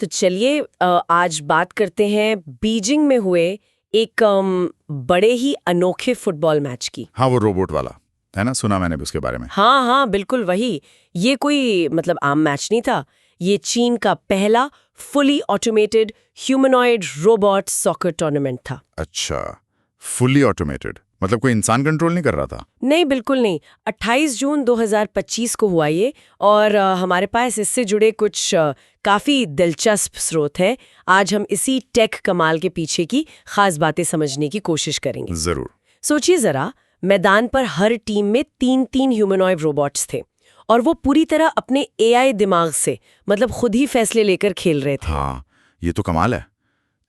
तो चलिए आज बात करते हैं बीजिंग में हुए एक बड़े ही अनोखे फुटबॉल मैच की। हाँ, वो रोबोट वाला है ना, सुना मैंने भी उसके बारे में। हाँ हाँ बिल्कुल वही। ये कोई मतलब आम मैच नहीं था। ये चीन का पहला fully automated humanoid robot soccer tournament था। अच्छा, फुली ऑटोमेटेड मतलब कोई इंसान कंट्रोल नहीं कर रहा था? नहीं बिल्कुल नहीं। 28 जून 2025 को हुआ ये। और हमारे पास इससे जुड़े कुछ काफी दिलचस्प स्रोत हैं। आज हम इसी टेक कमाल के पीछे की खास बातें समझने की कोशिश करेंगे। जरूर। सोचिए जरा, मैदान पर हर टीम में 3-3 ह्यूमनॉइड रोबोट्स थे और वो पूरी तरह अपने एआई दिमाग से मतलब खुद ही फैसले लेकर खेल रहे थे। हाँ, ये तो कमाल है।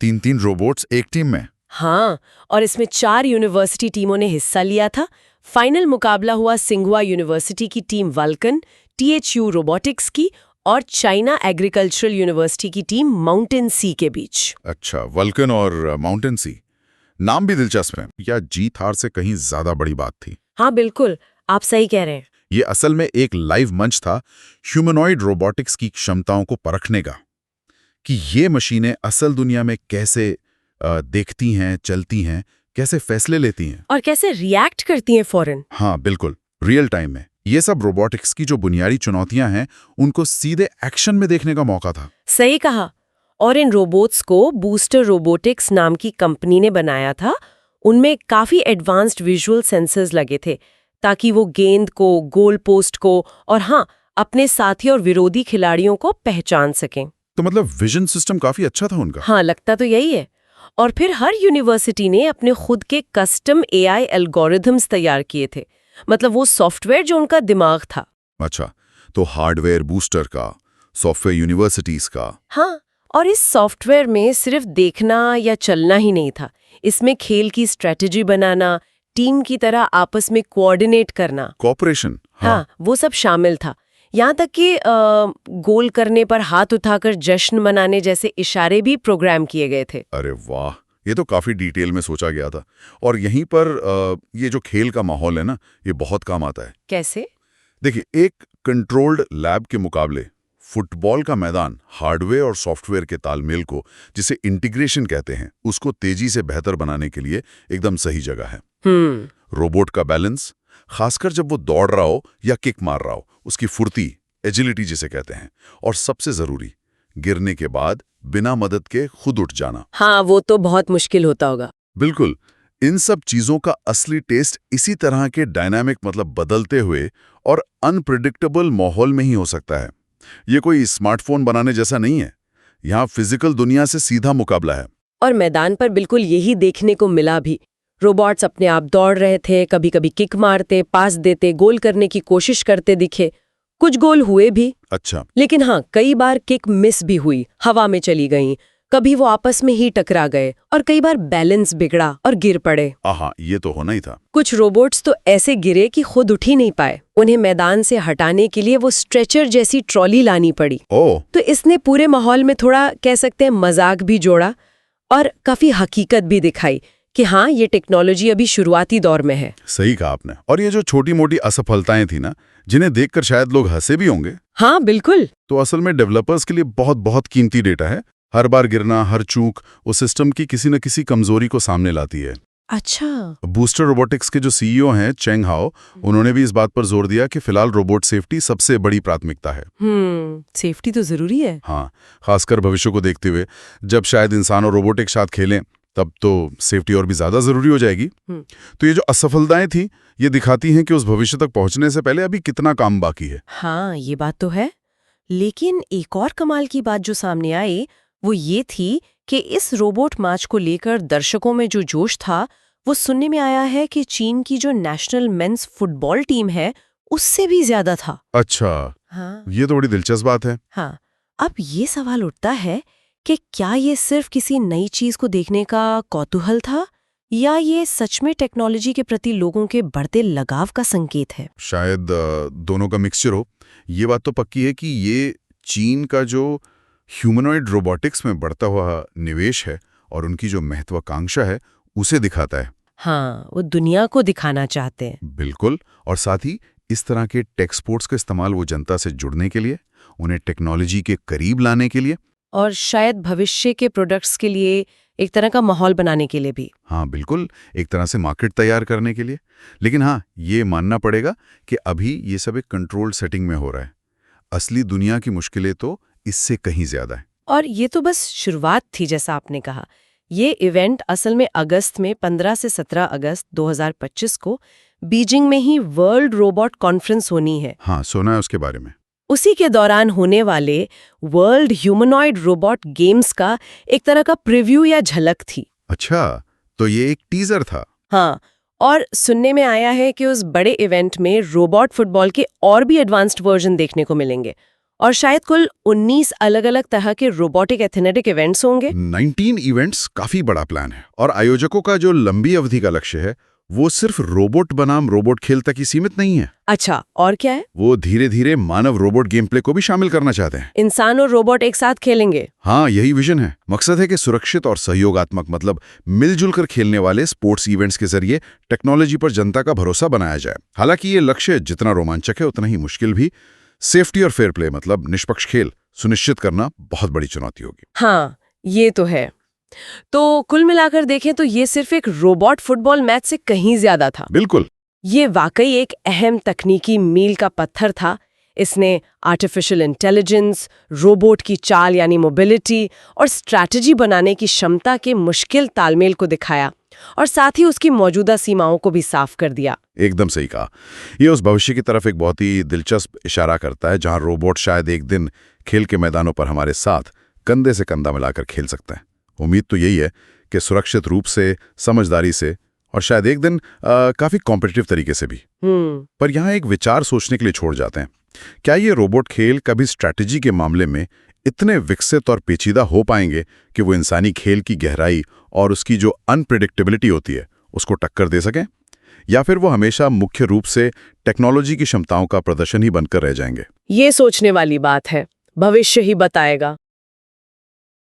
3-3 रोबोट्स एक टीम में। हाँ, और इसमें 4 यूनिवर्सिटी टीमों ने हिस्सा लिया था। फाइनल मुकाबला हुआ सिंघुआ यूनिवर्सिटी की टीम वल्कन, THU रोबोटिक्स की और चाइना एग्रीकल्चरल यूनिवर्सिटी की टीम माउंटेन सी के बीच। अच्छा, वल्कन और माउंटेन सी, नाम भी दिलचस्प है। या जीत हार से कहीं ज्यादा बड़ी बात थी। हाँ बिल्कुल, आप सही कह रहे हैं। ये असल में एक लाइव मंच था ह्यूमनॉइड रोबोटिक्स की क्षमताओं को परखने का, कि ये मशीनें असल दुनिया में कैसे देखती हैं, चलती हैं, कैसे फैसले लेती हैं और कैसे रिएक्ट करती हैं फौरन। हाँ बिल्कुल, रियल टाइम में। ये सब रोबोटिक्स की जो बुनियादी चुनौतियां हैं, उनको सीधे एक्शन में देखने का मौका था। सही कहा। और इन रोबोट्स को बूस्टर रोबोटिक्स नाम की कंपनी ने बनाया था। उनमें काफी एडवांस्ड विजुअल सेंसर्स लगे थे ताकि वो गेंद को, गोल पोस्ट को और हाँ, अपने साथी और विरोधी खिलाड़ियों को पहचान सकें। तो मतलब विजन सिस्टम काफी अच्छा था उनका। हाँ, लगता तो यही है। और फिर हर यूनिवर्सिटी ने अपने खुद के कस्टम एआई एल्गोरिथम्स तैयार किए थे। मतलब वो सॉफ्टवेयर जो उनका दिमाग था। अच्छा, तो हार्डवेयर बूस्टर का, सॉफ्टवेयर यूनिवर्सिटीज का। हाँ, और इस सॉफ्टवेयर में सिर्फ देखना या चलना ही नहीं था। इसमें खेल की स्ट्रेटेजी बनाना, टीम की तरह आपस में कोऑर्डिनेट करना, कॉपरेशन। हाँ, वो सब शामिल था। यहाँ तक कि गोल करने पर हाथ उठाकर जश्न मनाने जैसे इशारे भी प्रोग्राम किए गए थे। अरे वाह, ये तो काफी डिटेल में सोचा गया था। और यहीं पर ये जो खेल का माहौल है ना, ये बहुत काम आता है। कैसे? देखिए, एक कंट्रोल्ड लैब के मुकाबले फुटबॉल का मैदान हार्डवेयर और सॉफ्टवेयर के तालमेल को, जिसे इंटीग्रेशन कहते हैं, उसको तेजी से बेहतर बनाने के लिए एकदम सही जगह है। रोबोट का बैलेंस, खासकर जब वो दौड़ रहा हो या किक मार रहा हो, उसकी फुर्ती, एजिलिटी जिसे कहते हैं, और सबसे जरूरी, गिरने के बाद बिना मदद के खुद उठ जाना। हाँ, वो तो बहुत मुश्किल होता होगा। बिल्कुल। इन सब चीजों का असली टेस्ट इसी तरह के डायनामिक मतलब बदलते हुए और अनप्रिडिक्टेबल माहौल में ही हो सकता है। ये कोई स्मार्टफोन बनाने जैसा नहीं है। यहाँ फिजिकल दुनिया से सीधा मुकाबला है। और मैदान पर बिल्कुल यही देखने को मिला भी। रोबोट्स अपने आप दौड़ रहे थे, कभी कभी किक मारते, पास देते, गोल करने की कोशिश करते दिखे। कुछ गोल हुए भी। अच्छा। लेकिन हाँ, कई बार किक मिस भी हुई, हवा में चली गईं। कभी वो आपस में ही टकरा गए और कई बार बैलेंस बिगड़ा और गिर पड़े। आहा, ये तो होना ही था। कुछ रोबोट्स तो ऐसे गिरे कि खुद उठ ही नहीं पाए। उन्हें मैदान से हटाने के लिए वो स्ट्रेचर जैसी ट्रॉली लानी पड़ी। ओह। तो इसने पूरे माहौल में थोड़ा कह सकते हैं मजाक भी जोड़ा और काफी हकीकत भी दिखाई कि हाँ, ये टेक्नोलॉजी अभी शुरुआती दौर में है। सही कहा आपने। और ये जो छोटी मोटी असफलताएं थी ना, जिन्हें देखकर शायद लोग हंसे भी होंगे, हाँ बिल्कुल, तो असल में डेवलपर्स के लिए बहुत बहुत कीमती डेटा है। हर बार गिरना, हर चूक उस सिस्टम की किसी न किसी कमजोरी को सामने लाती है। अच्छा। बूस्टर रोबोटिक्स के जो सीईओ हैं, चेंग हाओ, उन्होंने भी इस बात पर जोर दिया कि फिलहाल रोबोट सेफ्टी सबसे बड़ी प्राथमिकता है। सेफ्टी तो जरूरी है। हाँ, खासकर भविष्य को देखते हुए, जब शायद इंसान और रोबोट एक साथ खेलें, तब तो सेफ्टी और भी ज्यादा जरूरी हो जाएगी। तो ये जो असफलताएं थी, ये दिखाती हैं कि उस भविष्य तक पहुंचने से पहले अभी कितना काम बाकी है। हाँ, ये बात तो है। लेकिन एक और कमाल की बात जो सामने आई वो ये थी कि इस रोबोट मैच को लेकर दर्शकों में जो जोश था, वो सुनने में आया है कि चीन की जो नेशनल मेंस फुटबॉल टीम है, उससे भी ज्यादा था। अच्छा। हाँ, ये तो बड़ी दिलचस्प बात है। हाँ। अब ये सवाल उठता है कि क्या ये सिर्फ किसी नई चीज को देखने का कौतूहल था या ये सच में टेक्नोलॉजी के प्रति लोगों के बढ़ते लगाव का संकेत है? शायद दोनों का मिक्सचर हो। ये बात तो पक्की है कि ये चीन का जो ह्यूमनॉइड रोबोटिक्स में बढ़ता हुआ निवेश है और उनकी जो महत्वाकांक्षा है, उसे दिखाता है। हाँ, वो दुनिया को दिखाना चाहते हैं। बिल्कुल। और साथ ही इस तरह के टेक स्पोर्ट्स का इस्तेमाल वो जनता से जुड़ने के लिए, उन्हें टेक्नोलॉजी के करीब लाने के लिए और शायद भविष्य के प्रोडक्ट्स के लिए एक तरह का माहौल बनाने के लिए भी। हाँ बिल्कुल, एक तरह से मार्केट तैयार करने के लिए। लेकिन हाँ, ये मानना पड़ेगा कि अभी ये सब एक कंट्रोल्ड सेटिंग में हो रहा है। असली दुनिया की मुश्किलें तो इससे कहीं ज्यादा है। और ये तो बस शुरुआत थी, जैसा आपने कहा। ये इवेंट असल में अगस्त में 15 से 17 अगस्त 2025 को बीजिंग में ही वर्ल्ड रोबोट कॉन्फ्रेंस होनी है। हाँ, सुना है उसके बारे में। उसी के दौरान होने वाले वर्ल्ड ह्यूमनॉइड रोबोट गेम्स का एक तरह का प्रीव्यू या झलक थी। अच्छा, तो ये एक टीजर था। हाँ, और सुनने में आया है कि उस बड़े इवेंट में रोबोट फुटबॉल के और भी एडवांस्ड वर्जन देखने को मिलेंगे, और शायद कुल 19 अलग-अलग तरह के रोबोटिक एथलेटिक इवेंट्स होंगे। 19 इवेंट्स काफी बड़ा प्लान है, और आयोजकों का जो लंबी अवधि का लक्ष्य है वो सिर्फ रोबोट बनाम रोबोट खेल तक ही सीमित नहीं है। अच्छा, और क्या है? वो धीरे धीरे मानव रोबोट गेम प्ले को भी शामिल करना चाहते हैं। इंसान और रोबोट एक साथ खेलेंगे? हाँ, यही विजन है। मकसद है कि सुरक्षित और सहयोगात्मक, मतलब मिलजुल कर खेलने वाले स्पोर्ट्स इवेंट्स के जरिए टेक्नोलॉजी पर जनता का भरोसा बनाया जाए। हालांकि ये लक्ष्य जितना रोमांचक है उतना ही मुश्किल भी। सेफ्टी और फेयर प्ले, मतलब निष्पक्ष खेल सुनिश्चित करना बहुत बड़ी चुनौती होगी। हाँ, ये तो है। तो कुल मिलाकर देखें तो ये सिर्फ एक रोबोट फुटबॉल मैच से कहीं ज्यादा था। बिल्कुल। ये वाकई एक अहम तकनीकी मील का पत्थर था। इसने आर्टिफिशियल इंटेलिजेंस, रोबोट की चाल यानी मोबिलिटी और स्ट्रैटेजी बनाने की क्षमता के मुश्किल तालमेल को दिखाया, और साथ ही उसकी मौजूदा सीमाओं को भी साफ कर दिया। एकदम सही कहा। ये उस भविष्य की तरफ एक बहुत ही दिलचस्प इशारा करता है जहां रोबोट शायद एक दिन खेल के मैदानों पर हमारे साथ कंधे से कंधा मिलाकर खेल सकते हैं। उम्मीद तो यही है कि सुरक्षित रूप से, समझदारी से, और शायद एक दिन काफी कॉम्पिटिटिव तरीके से भी। पर यहाँ एक विचार सोचने के लिए छोड़ जाते हैं। क्या ये रोबोट खेल कभी स्ट्रैटेजी के मामले में इतने विकसित और पेचीदा हो पाएंगे कि वो इंसानी खेल की गहराई और उसकी जो अनप्रेडिक्टेबिलिटी होती है उसको टक्कर दे सकें? या फिर वो हमेशा मुख्य रूप से टेक्नोलॉजी की क्षमताओं का प्रदर्शन ही बनकर रह जाएंगे? ये सोचने वाली बात है, भविष्य ही बताएगा।